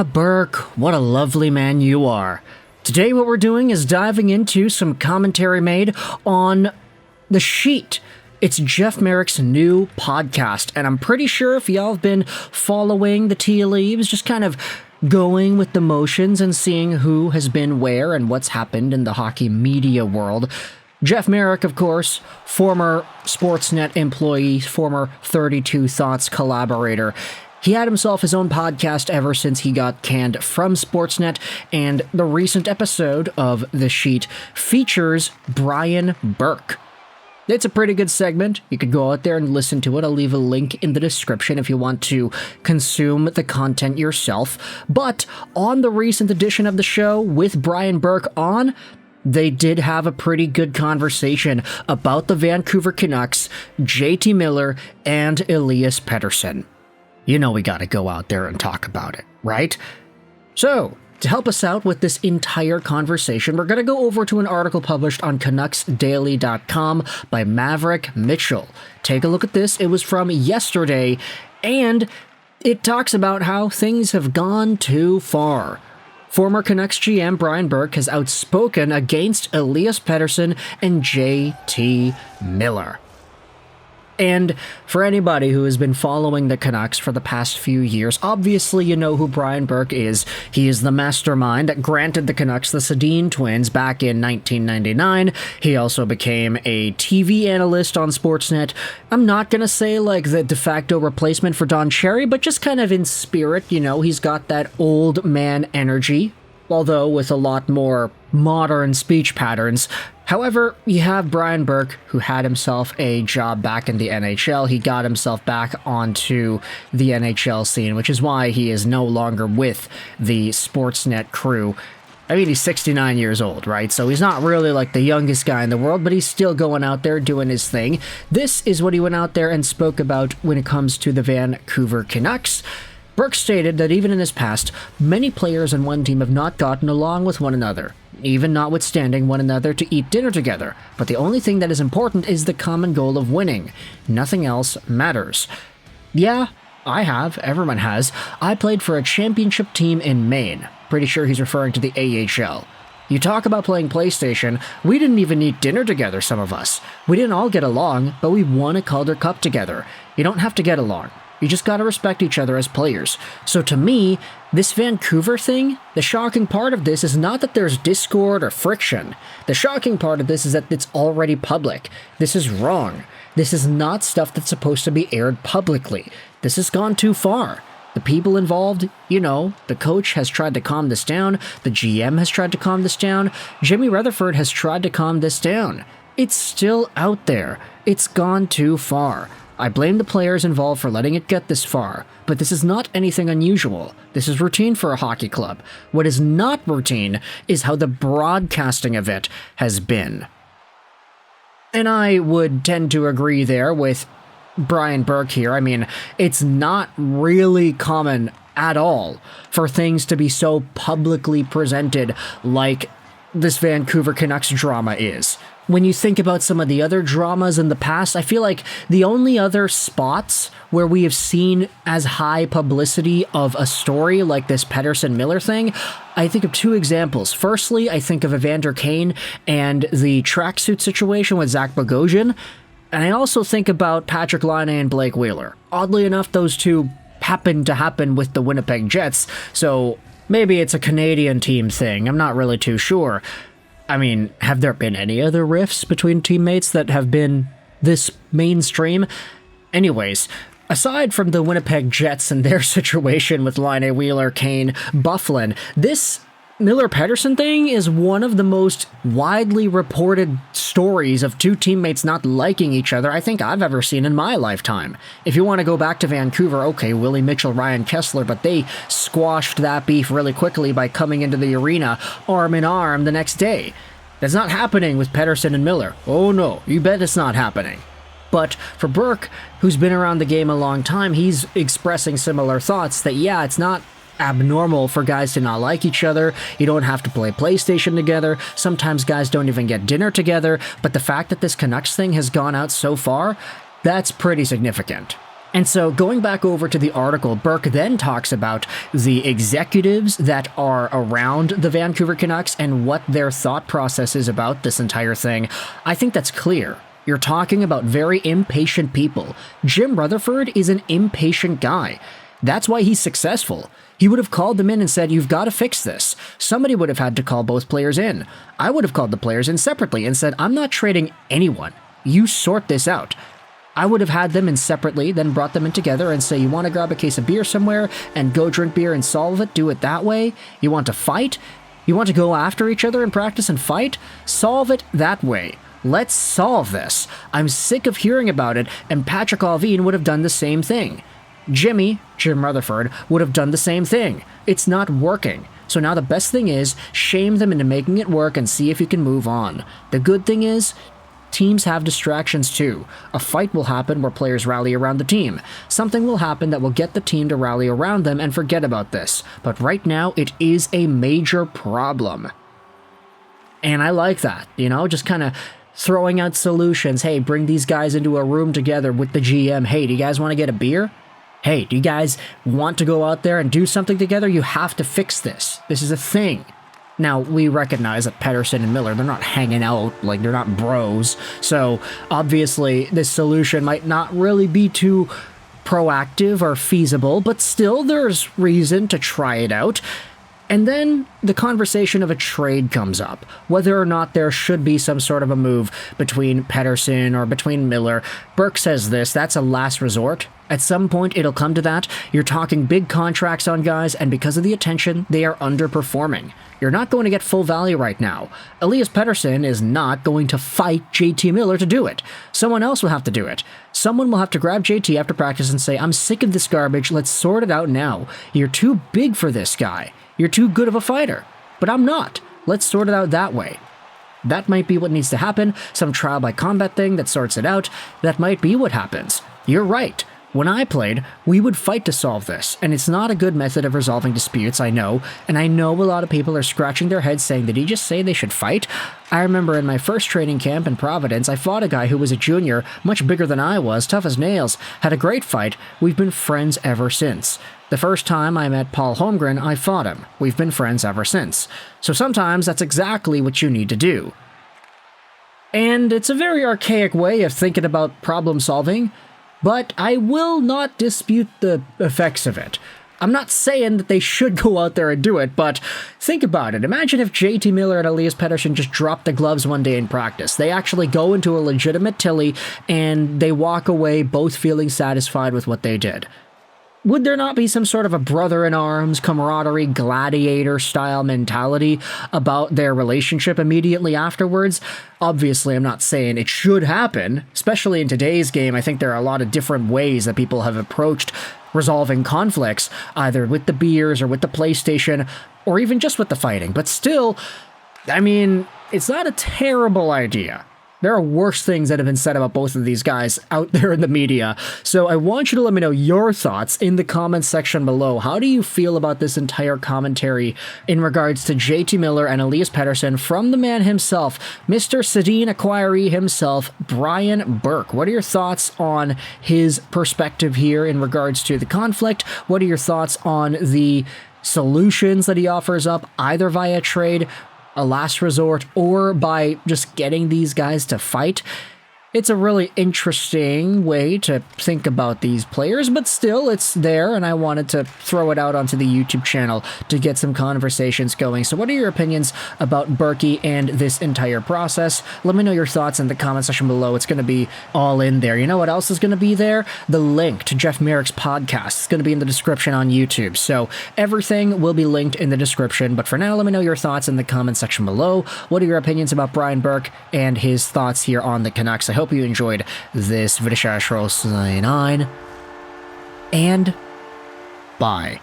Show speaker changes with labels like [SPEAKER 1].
[SPEAKER 1] Burke, what a lovely man you are. Today what we're doing is diving into some commentary made on The Sheet. It's Jeff Merrick's new podcast, and I'm pretty sure if y'all have been following the tea leaves, just kind of going with the motions and seeing who has been where and what's happened in the hockey media world. Jeff Merrick, of course, former Sportsnet employee, former 32 Thoughts collaborator. He had himself his own podcast ever since he got canned from Sportsnet, and the recent episode of The Sheet features Brian Burke. It's a pretty good segment. You could go out there and listen to it. I'll leave a link in the description if you want to consume the content yourself. But on the recent edition of the show with Brian Burke on, they did have a pretty good conversation about the Vancouver Canucks, JT Miller, and ELIAS Pettersson. You know we gotta go out there and talk about it, right? So, to help us out with this entire conversation, we're gonna go over to an article published on CanucksDaily.com by Maverick Mitchell. Take a look at this. It was from yesterday, and it talks about how things have gone too far. Former Canucks GM Brian Burke has outspoken against ELIAS Pettersson and JT Miller. And for anybody who has been following the Canucks for the past few years, obviously you know who Brian Burke is. He is the mastermind that granted the Canucks the Sedin twins back in 1999. He also became a TV analyst on Sportsnet. I'm not going to say like the de facto replacement for Don Cherry, but just kind of in spirit, you know, he's got that old man energy, although with a lot more modern speech patterns. However, you have Brian Burke, who had himself a job back in the NHL. He got himself back onto the NHL scene, which is why he is no longer with the Sportsnet crew. I mean, he's 69 years old, right? So he's not really like the youngest guy in the world, but he's still going out there doing his thing. This is what he went out there and spoke about when it comes to the Vancouver Canucks. Burke stated that even in his past, many players on one team have not gotten along with one another, even notwithstanding one another to eat dinner together. But the only thing that is important is the common goal of winning. Nothing else matters. Yeah, I have. Everyone has. I played for a championship team in Maine. Pretty sure he's referring to the AHL. You talk about playing PlayStation, we didn't even eat dinner together, some of us. We didn't all get along, but we won a Calder Cup together. You don't have to get along. You just gotta respect each other as players. So to me, this Vancouver thing, the shocking part of this is not that there's discord or friction. The shocking part of this is that it's already public. This is wrong. This is not stuff that's supposed to be aired publicly. This has gone too far. The people involved, you know, the coach has tried to calm this down, the GM has tried to calm this down, Jimmy Rutherford has tried to calm this down. It's still out there. It's gone too far. I blame the players involved for letting it get this far, but this is not anything unusual. This is routine for a hockey club. What is not routine is how the broadcasting of it has been. And I would tend to agree there with Brian Burke here. I mean, it's not really common at all for things to be so publicly presented like this Vancouver Canucks drama is. When you think about some of the other dramas in the past, I feel like the only other spots where we have seen as high publicity of a story like this Pettersson-Miller thing, I think of two examples. Firstly, I think of Evander Kane and the tracksuit situation with Zach Bogosian, and I also think about Patrick Laine and Blake Wheeler. Oddly enough, those two happened to happen with the Winnipeg Jets, so maybe it's a Canadian team thing. I'm not really too sure. I mean, have there been any other rifts between teammates that have been this mainstream? Anyways, aside from the Winnipeg Jets and their situation with Laine, Wheeler, Kane, Byfuglien, this Miller-Pettersson thing is one of the most widely reported stories of two teammates not liking each other I think I've ever seen in my lifetime. If you want to go back to Vancouver, okay, Willie Mitchell, Ryan Kessler, but they squashed that beef really quickly by coming into the arena arm in arm the next day. That's not happening with Pettersson and Miller. Oh no, you bet it's not happening. But for Burke, who's been around the game a long time, he's expressing similar thoughts that, yeah, it's not abnormal for guys to not like each other. You don't have to play PlayStation together. Sometimes guys don't even get dinner together. But the fact that this Canucks thing has gone out so far, that's pretty significant. And so going back over to the article, Burke then talks about the executives that are around the Vancouver Canucks and what their thought process is about this entire thing. I think that's clear. You're talking about very impatient people. Jim Rutherford is an impatient guy. That's why he's successful. He would have called them in and said, you've got to fix this. Somebody would have had to call both players in. I would have called the players in separately and said, I'm not trading anyone. You sort this out. I would have had them in separately, then brought them in together and say, you want to grab a case of beer somewhere and go drink beer and solve it? Do it that way? You want to fight? You want to go after each other and practice and fight? Solve it that way. Let's solve this. I'm sick of hearing about it, and Patrick Allvin would have done the same thing. Jim Rutherford, would have done the same thing. It's not working. So now the best thing is, shame them into making it work and see if you can move on. The good thing is, teams have distractions too. A fight will happen where players rally around the team. Something will happen that will get the team to rally around them and forget about this. But right now, it is a major problem. And I like that, just kind of throwing out solutions. Hey, bring these guys into a room together with the GM. Hey, do you guys want to get a beer? Hey, do you guys want to go out there and do something together? You have to fix this. This is a thing. Now, we recognize that Pettersson and Miller, they're not hanging out, like they're not bros. So, obviously, this solution might not really be too proactive or feasible, but still there's reason to try it out. And then the conversation of a trade comes up, whether or not there should be some sort of a move between Pettersson or between Miller. Burke says this, that's a last resort. At some point, it'll come to that. You're talking big contracts on guys, and because of the attention, they are underperforming. You're not going to get full value right now. Elias Pettersson is not going to fight JT Miller to do it. Someone else will have to do it. Someone will have to grab JT after practice and say, I'm sick of this garbage, let's sort it out now. You're too big for this guy. You're too good of a fighter. But I'm not. Let's sort it out that way. That might be what needs to happen. Some trial by combat thing that sorts it out. That might be what happens. You're right. When I played, we would fight to solve this, and it's not a good method of resolving disputes, I know, and I know a lot of people are scratching their heads saying, did he just say they should fight? I remember in my first training camp in Providence, I fought a guy who was a junior, much bigger than I was, tough as nails, had a great fight. We've been friends ever since. The first time I met Paul Holmgren, I fought him. We've been friends ever since. So sometimes that's exactly what you need to do. And it's a very archaic way of thinking about problem solving, but I will not dispute the effects of it. I'm not saying that they should go out there and do it, but think about it. Imagine if JT Miller and Elias Pettersson just dropped the gloves one day in practice. They actually go into a legitimate tilly and they walk away both feeling satisfied with what they did. Would there not be some sort of a brother-in-arms, camaraderie, gladiator-style mentality about their relationship immediately afterwards? Obviously, I'm not saying it should happen. Especially in today's game, I think there are a lot of different ways that people have approached resolving conflicts, either with the beers or with the PlayStation, or even just with the fighting. But still, I mean, it's not a terrible idea. There are worse things that have been said about both of these guys out there in the media. So I want you to let me know your thoughts in the comments section below. How do you feel about this entire commentary in regards to JT Miller and Elias Pettersson from the man himself, Mr. Sedin acquiree himself, Brian Burke? What are your thoughts on his perspective here in regards to the conflict? What are your thoughts on the solutions that he offers up, either via trade, a last resort, or by just getting these guys to fight? It's a really interesting way to think about these players, but still, it's there, and I wanted to throw it out onto the YouTube channel to get some conversations going. So what are your opinions about Berkey and this entire process? Let me know your thoughts in the comment section below. It's going to be all in there. You know what else is going to be there? The link to Jeff Merrick's podcast. It's going to be in the description on YouTube. So everything will be linked in the description, but for now, let me know your thoughts in the comment section below. What are your opinions about Brian Burke and his thoughts here on the Canucks? I hope you enjoyed this video, and bye.